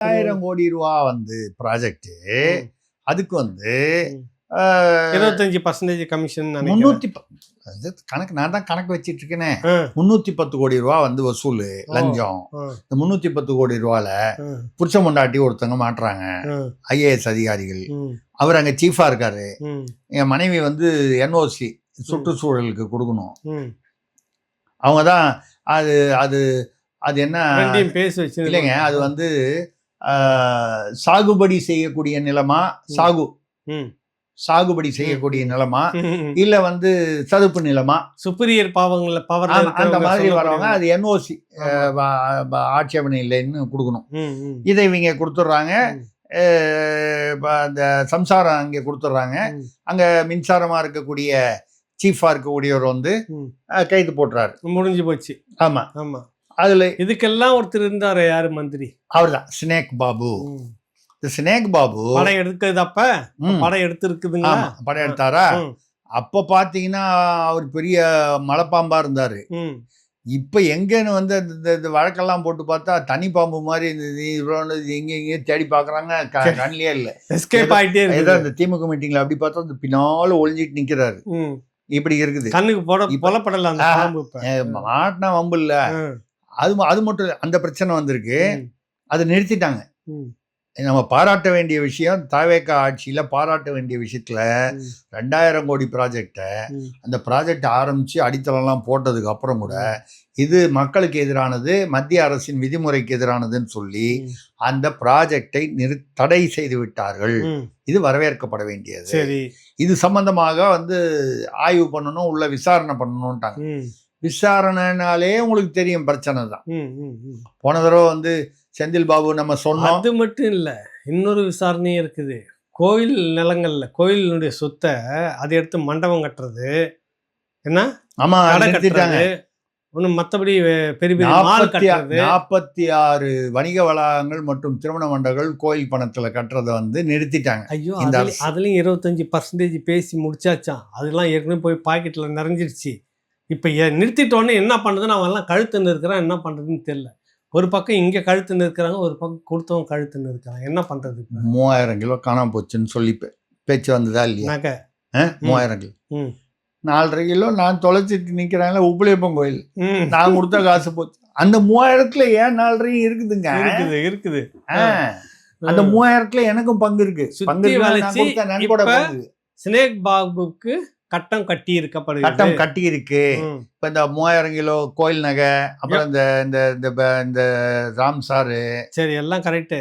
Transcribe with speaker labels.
Speaker 1: 1000 கோடி ரூபா வந்து ப்ராஜெக்ட். அதுக்கு வந்து
Speaker 2: 25% கமிஷன்
Speaker 1: 310 கணக்கு நான் தான் கணக்கு வச்சிட்டு இருக்கேனே. 310 கோடி ரூபா வந்து வசூல் லஞ்சம். இந்த 310 கோடி ரூபால புருஷ பொண்டாட்டி ஒருத்தவங்க மாட்டுறாங்க, IAS அதிகாரிகள். அவர் அங்க சீஃபா இருக்காரு. என் மனைவி வந்து NOC சுற்றுச்சூழலுக்கு கொடுக்கணும். அவங்க தான் அது அது அது என்ன இல்லைங்க, அது வந்து சாகுபடி செய்யக்கூடிய நிலமா, சாகுபடி செய்யக்கூடிய நிலமா, இல்ல வந்து சதுப்பு நிலமா,
Speaker 2: சுப்பீரியர் பவர்
Speaker 1: அந்த மாதிரி வரவங்க அது NOC ஆட்சேபனை இல்லைன்னு கொடுக்கணும். இதை இவங்க கொடுத்துட்றாங்க. அந்த சம்சாரம் அங்கே கொடுத்துட்றாங்க. அங்க மின்சாரமா இருக்கக்கூடிய சீஃபா இருக்கக்கூடியவர் வந்து கைது போட்டுறாரு.
Speaker 2: முடிஞ்சு போச்சு.
Speaker 1: ஆமா ஆமா. அதுல
Speaker 2: இதுக்கெல்லாம் ஒருத்தர் இருந்தாரு, யாரு மந்திரி,
Speaker 1: அவர் தான் ஸ்னேக் பாபு. இந்த ஸ்னேக் பாபு
Speaker 2: படம் எடுக்கிறது, அப்ப படம் எடுத்துருக்குதுங்க.
Speaker 1: படம் எடுத்தாரா? அப்ப பாத்தீங்கன்னா அவர் பெரிய மலைப்பாம்பா இருந்தாரு. இப்ப எங்கன்னு வந்து இந்த வழக்கெல்லாம் போட்டு பார்த்தா தனி பாம்பு மாதிரி எங்க எங்கேயோ தேடி பாக்குறாங்க, கண்ணிலே இல்ல,
Speaker 2: எஸ்கேப் ஆயிட்டே இருக்கு.
Speaker 1: இந்த திமுக மீட்டிங்ல அப்படி பார்த்தா அந்த பின்னால ஒளிஞ்சிட்டு நிக்கிறாரு. இப்படி இருக்குது.
Speaker 2: கண்ணுக்கு புலப்படல அந்த பாம்பு.
Speaker 1: மாட்டினா வம்பு இல்ல. அது மட்டும் அந்த பிரச்சனை வந்திருக்கு. அதை நிறுத்திட்டாங்க. நம்ம பாராட்ட வேண்டிய விஷயம், தாவேகா ஆட்சியில பாராட்ட வேண்டிய விஷயத்துல 2000 கோடி ப்ராஜெக்டை, அந்த ப்ராஜெக்ட் ஆரம்பிச்சு அடித்தளம்லாம் போட்டதுக்கு அப்புறம் கூட இது மக்களுக்கு எதிரானது, மத்திய அரசின் விதிமுறைக்கு எதிரானதுன்னு சொல்லி அந்த ப்ராஜெக்டை தடை செய்து விட்டார்கள். இது வரவேற்கப்பட வேண்டியது. இது சம்பந்தமாக வந்து ஆய்வு பண்ணணும், உள்ள விசாரணை பண்ணணும்ட்டாங்க. விசாரணைனாலே உங்களுக்கு தெரியும் பிரச்சனை தான். போன தடவை வந்து செந்தில் பாபு நம்ம சொன்னோம்.
Speaker 2: அது மட்டும் இல்ல, இன்னொரு விசாரணையும் இருக்குது. கோயில் நிலங்கள்ல கோயிலுடைய சொத்தை அதை எடுத்து மண்டபம் கட்டுறது, என்ன ஒன்றும் மற்றபடி பெரிய பெரிய
Speaker 1: 46 வணிக வளாகங்கள் மற்றும் திருமண மண்டபங்கள் கோயில் பணத்துல கட்டுறதை வந்து நிறுத்திட்டாங்க.
Speaker 2: ஐயோ, அதுலயும் 25% பேசி முடிச்சாச்சான். அதெல்லாம் ஏற்கனவே போய் பாக்கெட்ல நிறைஞ்சிருச்சு. இப்ப நிறுத்திட்டோன்னே என்ன பண்றதுன்னு அவங்க எல்லாம் கழுத்து நிறுக்கிறான். என்ன பண்றதுன்னு தெரியல. ஒரு பக்கம் இங்க கழுத்து நிற்கிறாங்க, ஒரு பக்கம் கொடுத்தவங்க கழுத்து நிற்கிறாங்க. என்ன பண்றது?
Speaker 1: 3000 கிலோ காணாம போச்சுன்னு சொல்லி பேச்சு வந்ததா இல்லையா? 3000 கிலோ, 4.5 கிலோ நான் தொலைச்சிட்டு நிக்கிறாங்களே உப்புளியப்பன் கோயில், நான் கொடுத்த காசு போச்சு. அந்த 3000த்துல ஏன் 4.5 இருக்குதுங்க?
Speaker 2: இருக்குது.
Speaker 1: அந்த 3000த்துல எனக்கும் பங்கு இருக்கு.
Speaker 2: ஸ்னேக் பாபுக்கு கட்டம் கட்டி இருக்கப்படுது.
Speaker 1: கட்டம் கட்டி இருக்கு. இப்ப இந்த 3000 கிலோ கோயில் நகை, அப்புறம் இந்த ராம்சாரு,
Speaker 2: சரி எல்லாம் கரெக்ட்.